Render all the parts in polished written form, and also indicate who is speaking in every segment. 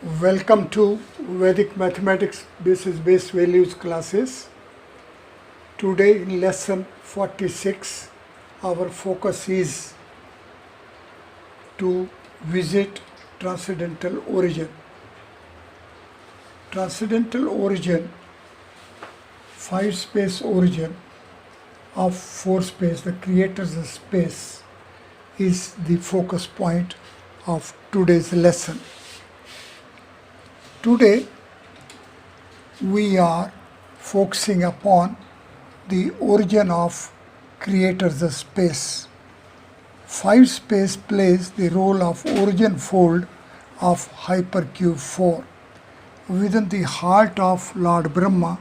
Speaker 1: Welcome to Vedic Mathematics Basis Base Values classes. Today in lesson 46, our focus is to visit transcendental origin. Transcendental origin, 5-space origin of 4-space, the creator's space, is the focus point of today's lesson. Today we are focusing upon the origin of creator's space. 5-space plays the role of origin fold of hypercube 4. Within the heart of Lord Brahma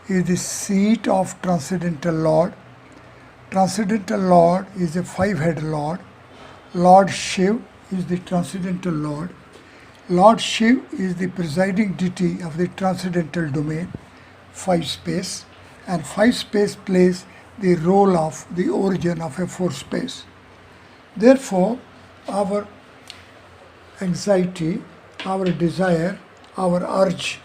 Speaker 1: is the seat of Transcendental Lord. Transcendental Lord is a 5-headed Lord. Lord Shiv is the Transcendental Lord. Lord Shiv is the presiding deity of the transcendental domain, 5-space, and 5-space plays the role of the origin of a 4-space. Therefore, our anxiety, our desire, our urge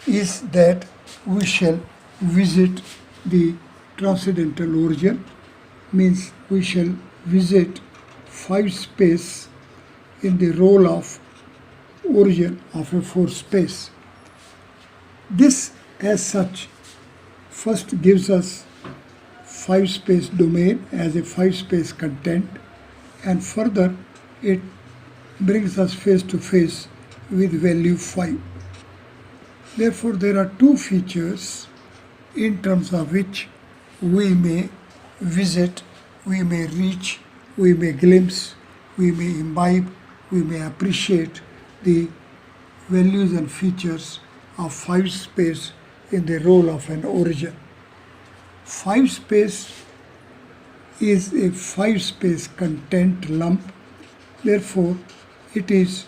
Speaker 1: is that we shall visit the transcendental origin, means we shall visit 5-space in the role of origin of a 4-space. This as such first gives us 5-space domain as a 5-space content, and further it brings us face to face with value 5. Therefore there are two features in terms of which we may visit, we may reach, we may glimpse, we may imbibe, we may appreciate the values and features of 5-space in the role of an origin. 5-space is a 5-space content lump. Therefore, it is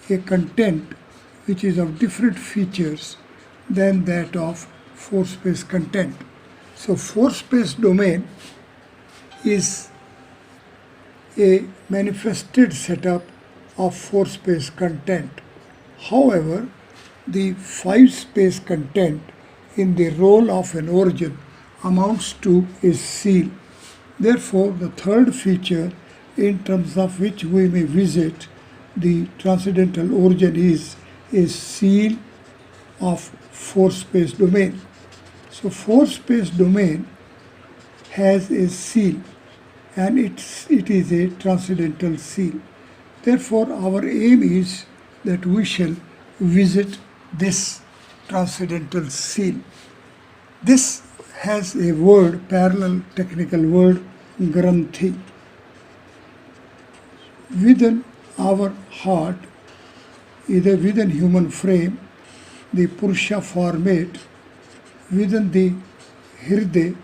Speaker 1: a content which is of different features than that of 4-space content. So 4-space domain is a manifested setup of 4-space content. However, the 5-space content in the role of an origin amounts to a seal. Therefore, the third feature in terms of which we may visit the transcendental origin is a seal of 4-space domain. So 4-space domain has a seal, and it is a transcendental seal. Therefore, our aim is that we shall visit this transcendental seal. This has a word, parallel technical word, granthi. Within our heart, either within human frame, the Purusha formate, within the Hirde,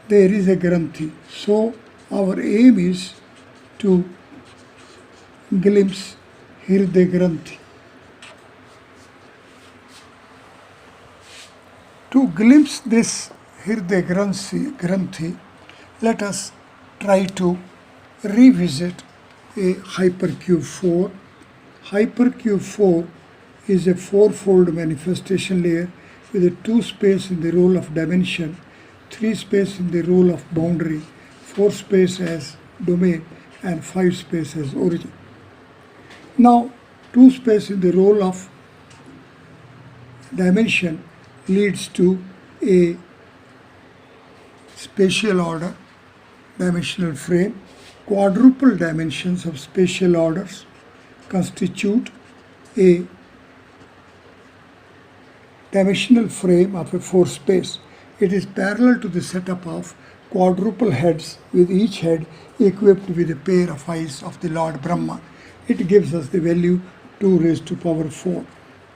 Speaker 1: there is a granthi. So, our aim is to glimpse Hirde Granthi. To glimpse this Hirde Granthi, let us try to revisit a hypercube 4. Hypercube 4 is a 4-fold manifestation layer with a 2-space in the role of dimension, 3-space in the role of boundary, 4-space as domain, and 5-space as origin. Now, 2-space in the role of dimension leads to a spatial order, dimensional frame. Quadruple dimensions of spatial orders constitute a dimensional frame of a 4-space. It is parallel to the setup of quadruple heads, with each head equipped with a pair of eyes of the Lord Brahma. It gives us the value 2 raised to power 4.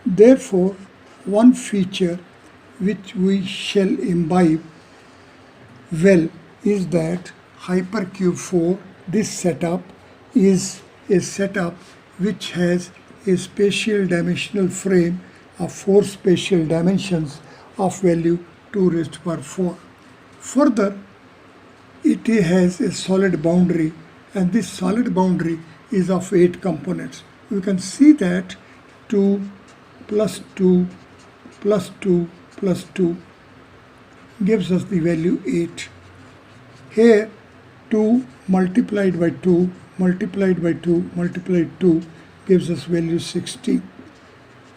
Speaker 1: Therefore, one feature which we shall imbibe well is that hypercube 4, this setup, is a setup which has a spatial dimensional frame of 4 spatial dimensions of value 2 raised to power 4. Further, it has a solid boundary, and this solid boundary is of 8 components. You can see that 2 plus 2 plus 2 plus 2 gives us the value 8. Here 2 multiplied by 2 multiplied by 2 multiplied 2 gives us value 16.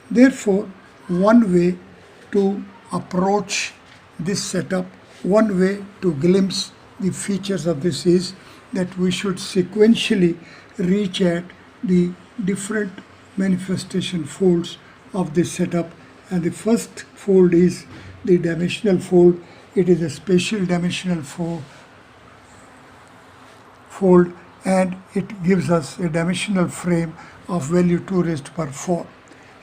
Speaker 1: Therefore, one way to approach this setup, one way to glimpse the features of this is that we should sequentially reach at the different manifestation folds of this setup, and the first fold is the dimensional fold. It is a spatial dimensional fold, and it gives us a dimensional frame of value 2 raised to power 4.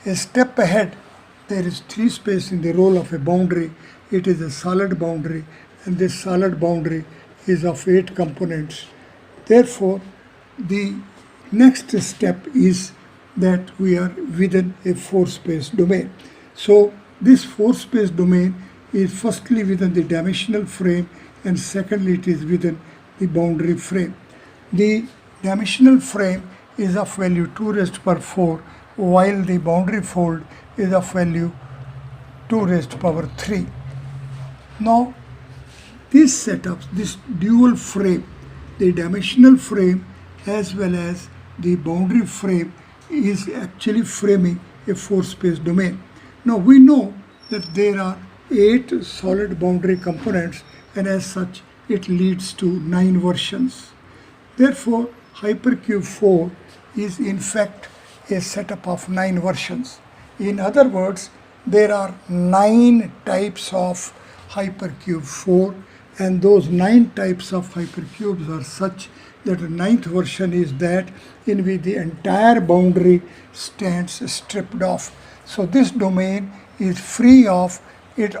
Speaker 1: A step ahead, there is 3 space in the role of a boundary. It is a solid boundary, and this solid boundary is of 8 components. Therefore, the next step is that we are within a 4-space domain. So this 4-space domain is firstly within the dimensional frame, and secondly it is within the boundary frame. The dimensional frame is of value 2 raised to power 4, while the boundary fold is of value 2 raised to power 3. Now, these setups, this dual frame, the dimensional frame as well as the boundary frame, is actually framing a 4-space domain. Now, we know that there are 8 solid boundary components, and as such, it leads to 9 versions. Therefore, Hypercube 4 is in fact a setup of 9 versions. In other words, there are 9 types of Hypercube 4, and those 9 types of hypercubes are such that the 9th version is that in which the entire boundary stands stripped off. So this domain is free of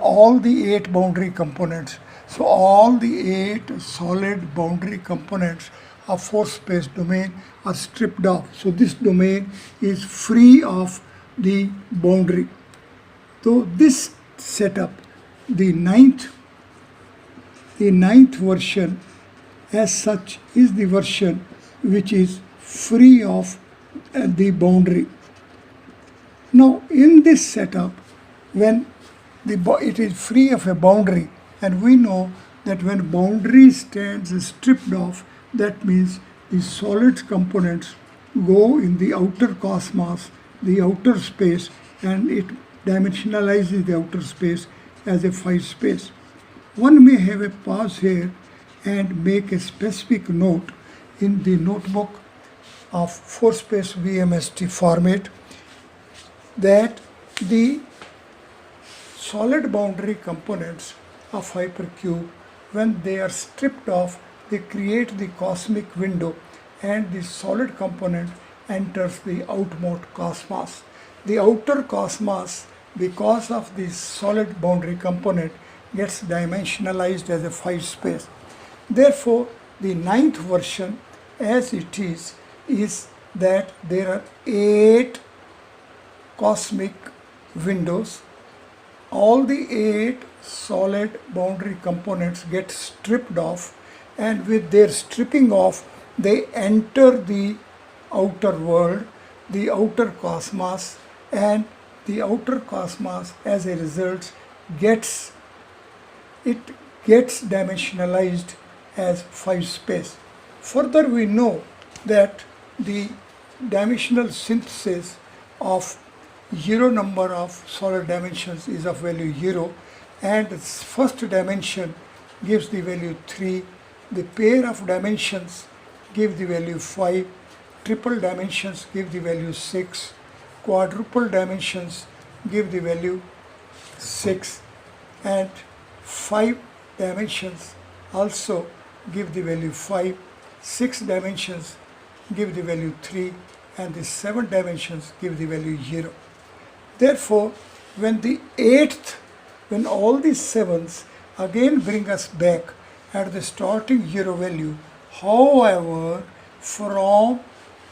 Speaker 1: all the 8 boundary components. So all the 8 solid boundary components of 4-space domain are stripped off. So this domain is free of the boundary. So this setup, the ninth version as such is the version which is free of the boundary. Now in this setup, when it is free of a boundary, and we know that when boundary stands stripped off, that means the solid components go in the outer cosmos, the outer space, and it dimensionalizes the outer space as a 5-space. One may have a pause here and make a specific note in the notebook of 4-space VMST format that the solid boundary components of hypercube, when they are stripped off, they create the cosmic window, and the solid component enters the outmost cosmos. The outer cosmos, because of the solid boundary component, gets dimensionalized as a 5-space. Therefore, the 9th version as it is that there are 8 cosmic windows. All the 8 solid boundary components get stripped off, and with their stripping off, they enter the outer world, the outer cosmos, and the outer cosmos as a result gets dimensionalized as 5-space. Further, we know that the dimensional synthesis of 0 number of solid dimensions is of value 0, and its first dimension gives the value 3, the pair of dimensions give the value 5, triple dimensions give the value 6, quadruple dimensions give the value 6, and 5 dimensions also give the value 5, 6 dimensions give the value 3, and the 7 dimensions give the value 0. Therefore, when all these 7s again bring us back at the starting 0 value, however, from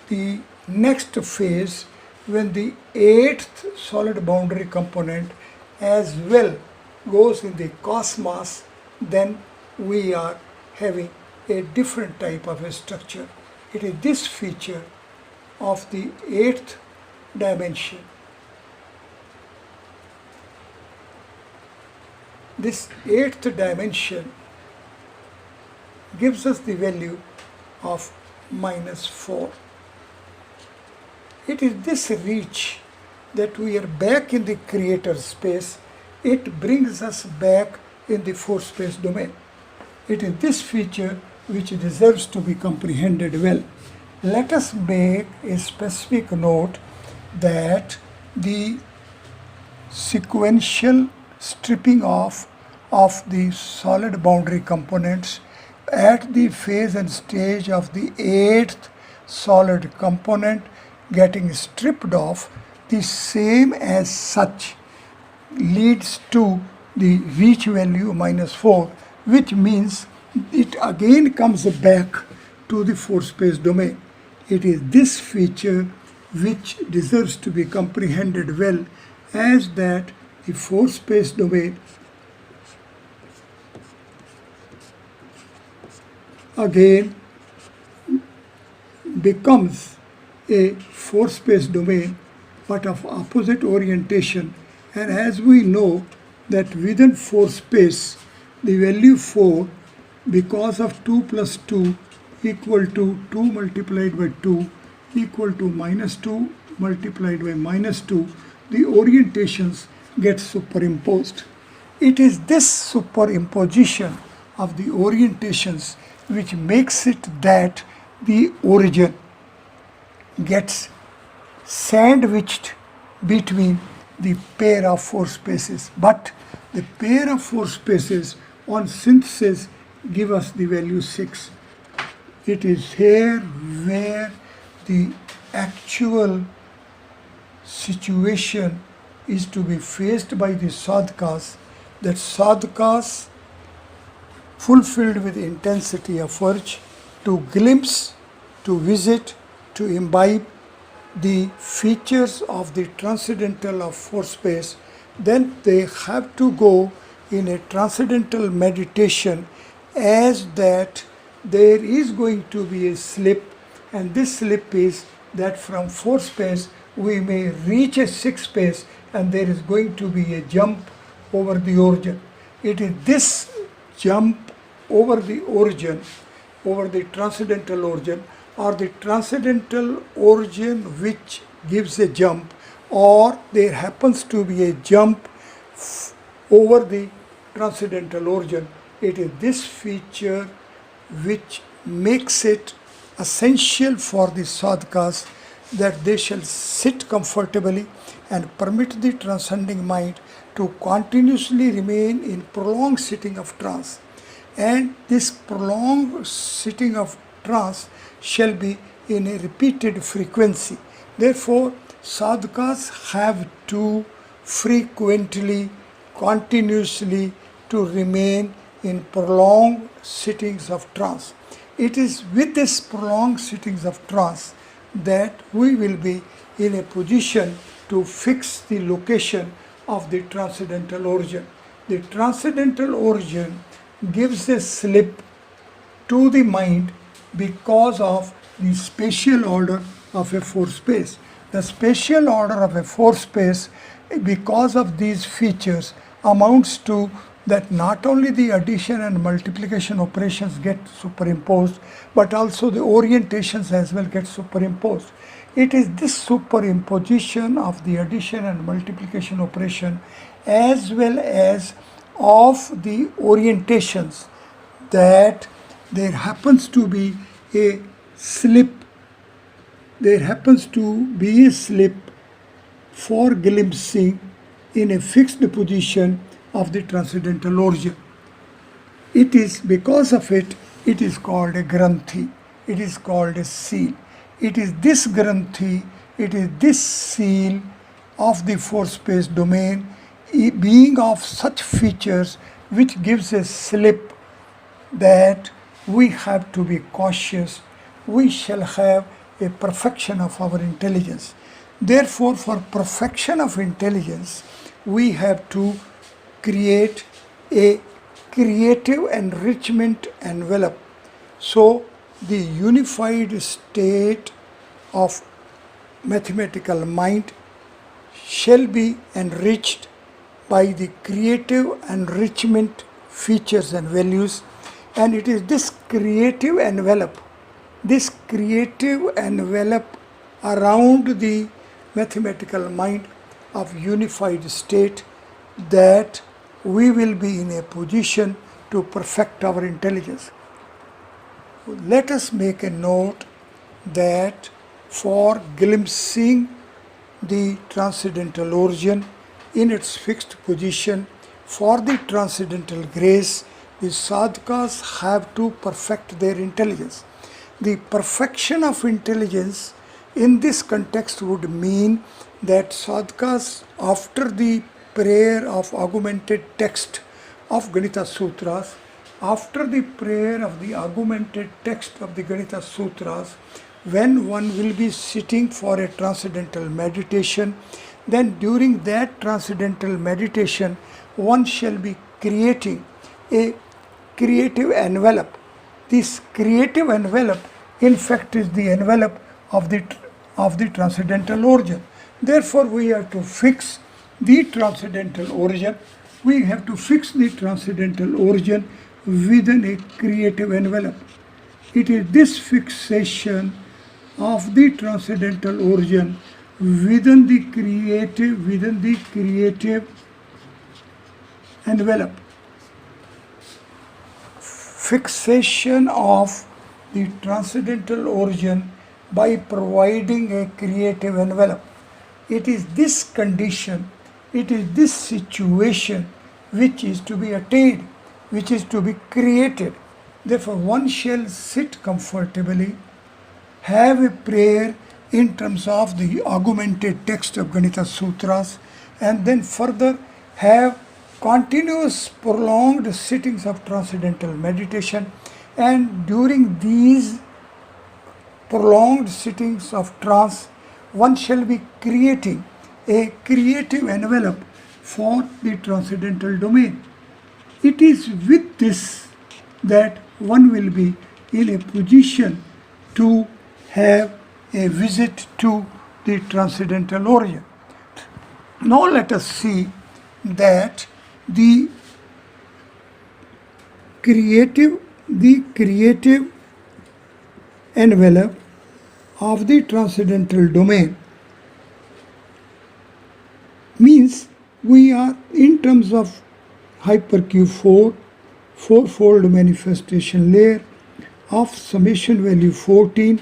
Speaker 1: the next phase, when the 8th solid boundary component as well goes in the cosmos, then we are having a different type of a structure. It is this feature of the 8th dimension this eighth dimension gives us the value of -4. It is this reach that we are back in the creator space. It brings us back in the 4-space domain. It is this feature which deserves to be comprehended well. Let us make a specific note that the sequential stripping off of the solid boundary components at the phase and stage of the 8th solid component getting stripped off, the same as such leads to the reach value -4, which means it again comes back to the 4-space domain. It is this feature which deserves to be comprehended well, as that the 4-space domain again becomes a 4-space domain but of opposite orientation, and as we know that within 4-space the value 4, because of 2 plus 2 equal to 2 multiplied by 2 equal to -2 multiplied by -2, the orientations get superimposed. It is this superimposition of the orientations which makes it that the origin gets sandwiched between the pair of 4 spaces. But the pair of 4 spaces on synthesis give us the value 6. It is here where the actual situation is to be faced by the sadhakas, that sadhakas fulfilled with intensity of urge to glimpse, to visit, to imbibe the features of the transcendental of 4-space, then they have to go in a transcendental meditation, as that there is going to be a slip, and this slip is that from 4-space we may reach a 6-space and there is going to be a jump over the origin. It is this jump over the origin, over the transcendental origin, or the transcendental origin which gives a jump, or there happens to be a jump over the transcendental origin. It is this feature which makes it essential for the sadhakas that they shall sit comfortably and permit the transcending mind to continuously remain in prolonged sitting of trance. And this prolonged sitting of trance shall be in a repeated frequency. Therefore, sadhakas have to frequently, continuously to remain in prolonged sittings of trance. It is with this prolonged sittings of trance that we will be in a position to fix the location of the transcendental origin. The transcendental origin gives a slip to the mind because of the spatial order of a 4-space. The spatial order of a 4-space, because of these features, amounts to that not only the addition and multiplication operations get superimposed, but also the orientations as well get superimposed. It is this superimposition of the addition and multiplication operation as well as of the orientations that there happens to be a slip, for glimpsing in a fixed position of the transcendental origin. It is because of it, it is called a granthi, it is called a seal. It is this granthi, it is this seal of the 4-space domain being of such features which gives a slip that we have to be cautious. We shall have a perfection of our intelligence. Therefore, for perfection of intelligence, we have to create a creative enrichment envelope. So, the unified state of mathematical mind shall be enriched by the creative enrichment features and values, and it is this creative envelope around the mathematical mind of unified state that we will be in a position to perfect our intelligence. Let us make a note that for glimpsing the transcendental origin in its fixed position, for the transcendental grace, the sadhakas have to perfect their intelligence. The perfection of intelligence in this context would mean that sadhakas, after the prayer of augmented text of Ganita Sutras, after the prayer of the augmented text of the Ganita Sutras, when one will be sitting for a transcendental meditation, then during that transcendental meditation, one shall be creating a creative envelope. This creative envelope, in fact, is the envelope of the transcendental origin. Therefore, we have to fix the transcendental origin. We have to fix the transcendental origin within a creative envelope. It is this fixation of the transcendental origin within the creative envelope. Fixation of the transcendental origin by providing a creative envelope. It is this condition, it is this situation which is to be attained, which is to be created. Therefore, one shall sit comfortably, have a prayer in terms of the augmented text of Ganita Sutras, and then further have continuous prolonged sittings of transcendental meditation. And during these prolonged sittings of trance, one shall be creating a creative envelope for the transcendental domain. It is with this that one will be in a position to have a visit to the transcendental origin. Now let us see that the creative envelope of the transcendental domain means we are, in terms of hyperq4, fourfold manifestation layer of summation value 14,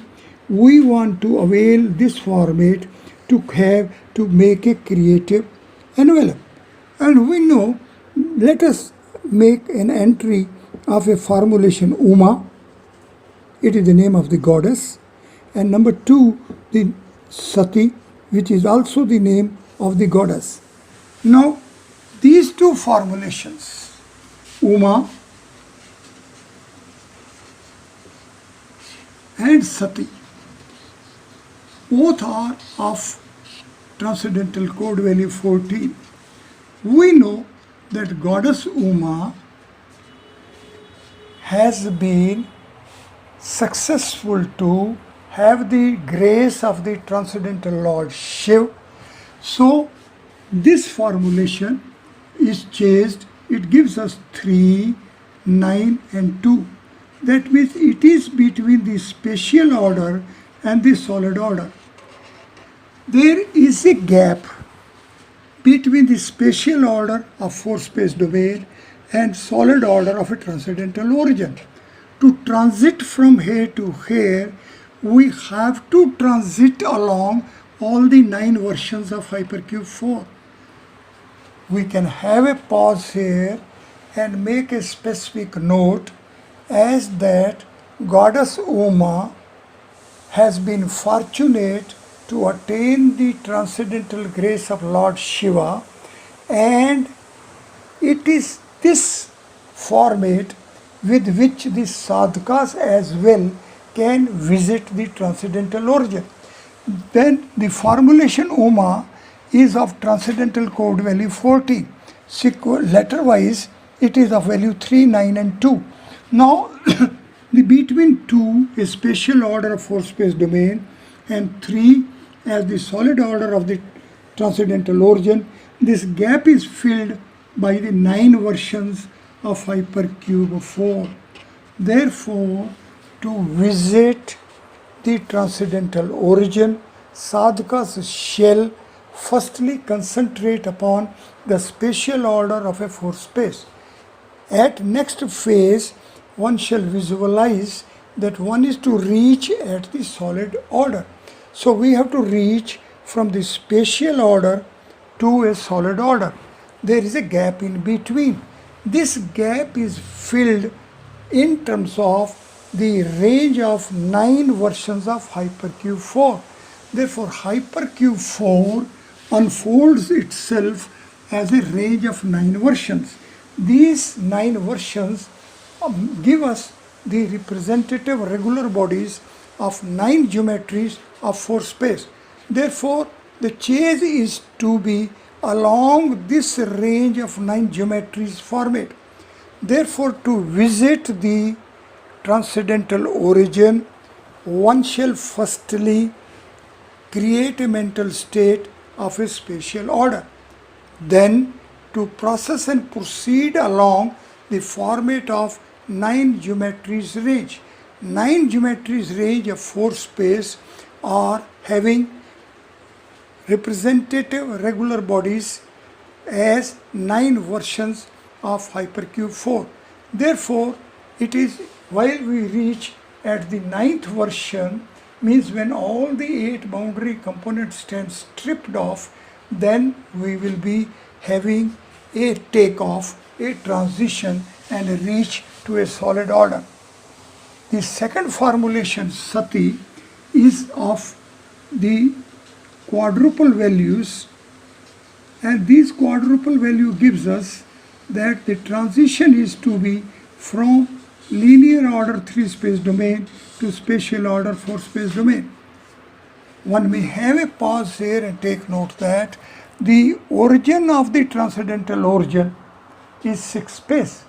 Speaker 1: we want to avail this format to make a creative envelope. And we know, let us make an entry of a formulation Uma. It is the name of the goddess. And number 2, the Sati, which is also the name of the goddess. Now, these two formulations, Uma and Sati, both are of transcendental code value 14. We know that goddess Uma has been successful to have the grace of the transcendental Lord Shiv. So this formulation is changed. It gives us 3, 9 and 2. That means it is between the spatial order and the solid order. There is a gap between the spatial order of 4-space domain and solid order of a transcendental origin. To transit from here to here, we have to transit along all the 9 versions of hyperq4. We can have a pause here and make a specific note as that goddess Uma has been fortunate to attain the transcendental grace of Lord Shiva, and it is this format with which the sadhakas as well can visit the transcendental origin. Then the formulation Uma is of transcendental code value 40. Letter wise, it is of value 3, 9 and 2. Now, the between 2 is spatial order of 4-space domain and 3 as the solid order of the transcendental origin. This gap is filled by the 9 versions of hypercube 4. Therefore, to visit the transcendental origin, sadhakas shall firstly concentrate upon the spatial order of a 4 space. At next phase, one shall visualize that one is to reach at the solid order. So we have to reach from the spatial order to a solid order. There is a gap in between. This gap is filled in terms of the range of 9 versions of hypercube 4. Therefore, hypercube 4 unfolds itself as a range of 9 versions. These 9 versions give us the representative regular bodies of 9 geometries of 4 space. Therefore, the chase is to be along this range of 9 geometries format. Therefore, to visit the transcendental origin, one shall firstly create a mental state of a spatial order. Then, to process and proceed along the format of 9 geometries range. 9 geometries range of 4 space are having representative regular bodies as 9 versions of hypercube 4. Therefore, it is while we reach at the 9th version, means when all the 8 boundary components stand stripped off, then we will be having a takeoff, a transition and a reach to a solid order. The second formulation, sati, is of the quadruple values, and these quadruple value gives us that the transition is to be from linear order 3 space domain to spatial order 4 space domain. One may have a pause here and take note that the origin of the transcendental origin is 6 space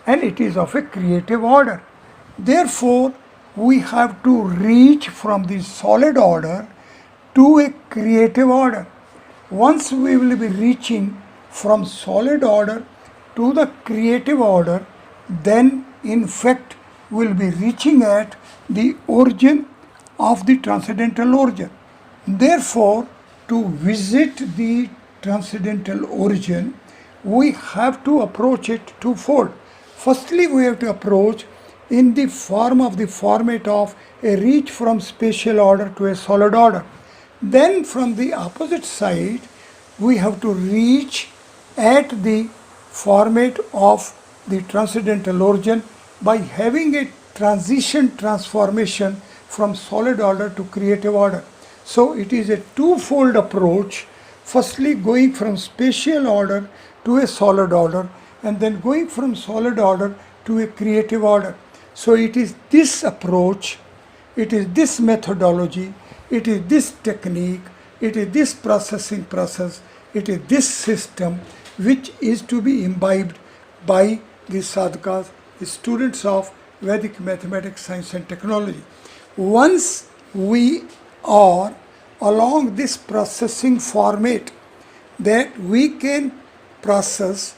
Speaker 1: and it is of a creative order. Therefore, we have to reach from the solid order to a creative order. Once we will be reaching from solid order to the creative order, then in fact we will be reaching at the origin of the transcendental origin. Therefore, to visit the transcendental origin, we have to approach it twofold. Firstly, we have to approach in the form of the format of a reach from spatial order to a solid order. Then from the opposite side, we have to reach at the format of the transcendental origin by having a transition transformation from solid order to creative order. So it is a twofold approach, firstly going from spatial order to a solid order and then going from solid order to a creative order. So it is this approach, it is this methodology, it is this technique, it is this processing process, it is this system which is to be imbibed by the sadhakas, the students of Vedic Mathematics, Science and Technology. Once we are along this processing format, that we can process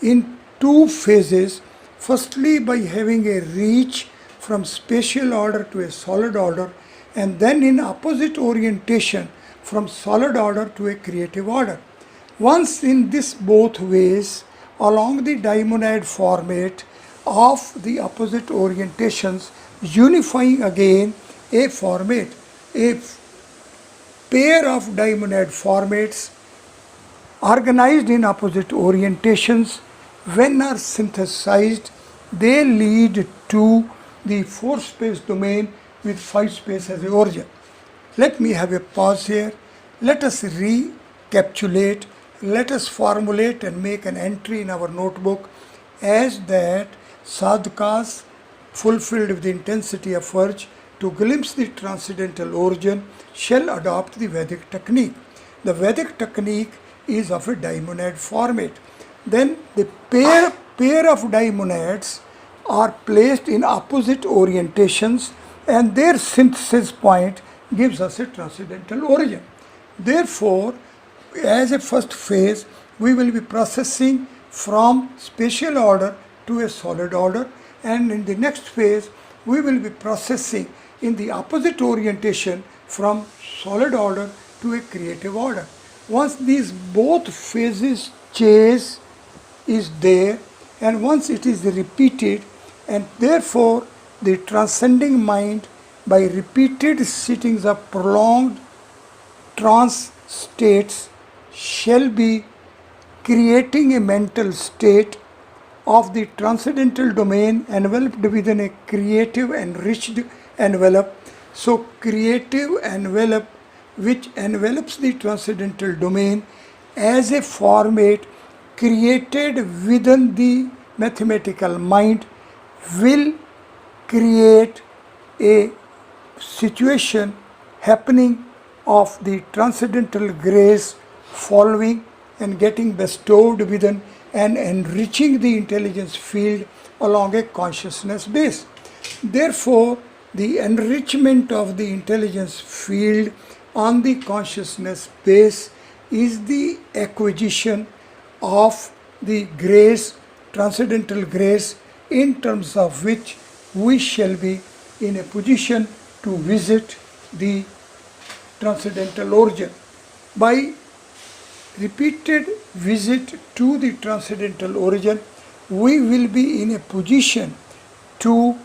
Speaker 1: in 2 phases, firstly by having a reach from spatial order to a solid order and then in opposite orientation from solid order to a creative order. Once in this both ways along the dimonad format of the opposite orientations, unifying again a format, a pair of dimonad formats organized in opposite orientations, when are synthesized, they lead to the 4 space domain with 5 space as the origin. Let me have a pause here. Let us recapitulate, let us formulate and make an entry in our notebook as that sadhakas fulfilled with the intensity of urge to glimpse the transcendental origin shall adopt the Vedic technique. The Vedic technique is of a dimonad format. Then the pair of dimonads are placed in opposite orientations and their synthesis point gives us a transcendental origin. Therefore, as a first phase, we will be processing from spatial order to a solid order, and in the next phase, we will be processing in the opposite orientation from solid order to a creative order. Once these both phases chase is there, and once it is repeated, and therefore the transcending mind by repeated sittings of prolonged trance states shall be creating a mental state of the transcendental domain enveloped within a creative enriched envelope. So creative envelope which envelops the transcendental domain as a format created within the mathematical mind will create a situation happening of the transcendental grace following and getting bestowed within and enriching the intelligence field along a consciousness base. Therefore, the enrichment of the intelligence field on the consciousness base is the acquisition of the grace, transcendental grace, in terms of which we shall be in a position to visit the transcendental origin. By repeated visit to the transcendental origin, we will be in a position to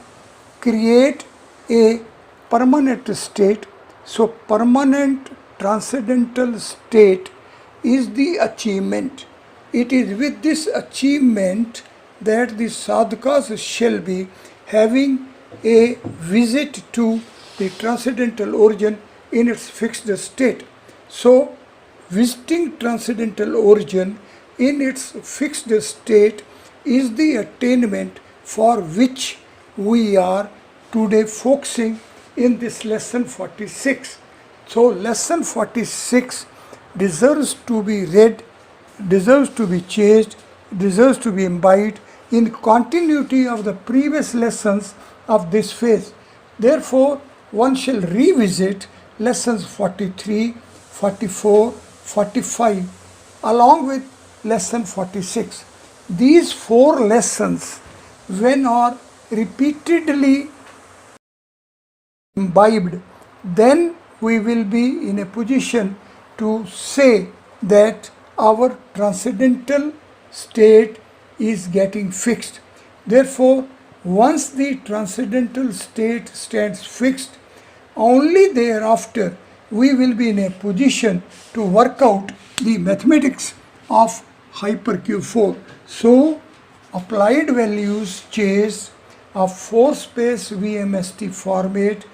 Speaker 1: create a permanent state. So permanent transcendental state is the achievement. It is with this achievement that the sadhakas shall be having a visit to the transcendental origin in its fixed state. So visiting transcendental origin in its fixed state is the attainment for which we are today focusing in this lesson 46. So lesson 46 deserves to be read, deserves to be chased, deserves to be imbibed in continuity of the previous lessons of this phase. Therefore, one shall revisit lessons 43, 44, 45 along with lesson 46. These four lessons, when are repeatedly imbibed, then we will be in a position to say that our transcendental state is getting fixed. Therefore, once the transcendental state stands fixed, only thereafter we will be in a position to work out the mathematics of hyper-Q4. So, applied values chase of 4-space VMST format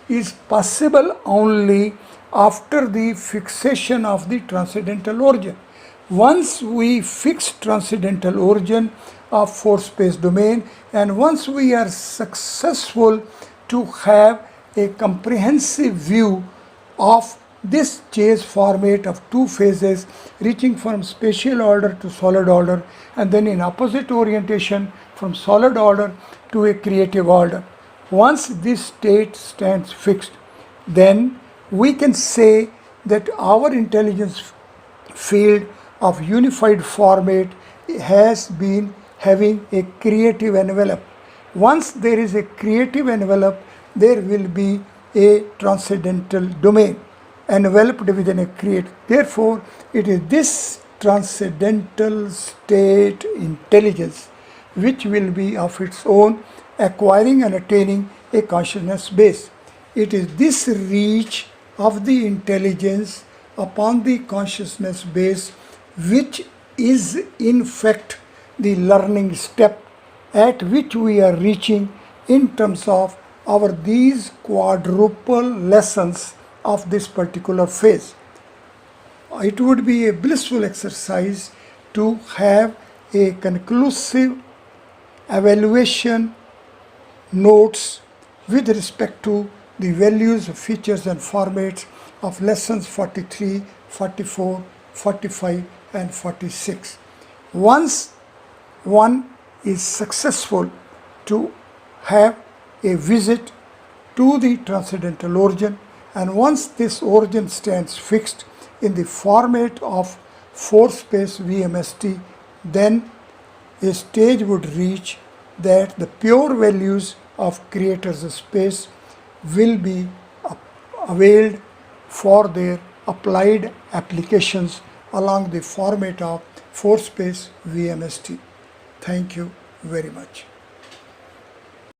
Speaker 1: is possible only after the fixation of the transcendental origin. Once we fix transcendental origin of 4-space domain, and once we are successful to have a comprehensive view of this chase format of two phases reaching from spatial order to solid order, and then in opposite orientation from solid order to a creative order. Once this state stands fixed, then we can say that our intelligence field of unified format has been having a creative envelope. Once there is a creative envelope, there will be a transcendental domain enveloped within a create. Therefore, it is this transcendental state intelligence which will be of its own acquiring and attaining a consciousness base. It is this reach of the intelligence upon the consciousness base which is in fact the learning step at which we are reaching in terms of our these quadruple lessons of this particular phase. It would be a blissful exercise to have a conclusive evaluation notes with respect to the values, features and formats of lessons 43, 44, 45 and 46. Once one is successful to have a visit to the transcendental origin, and once this origin stands fixed, in the format of 4-space VMST, then a stage would reach that the pure values of creator's space will be availed for their applied applications along the format of 4-space VMST. Thank you very much.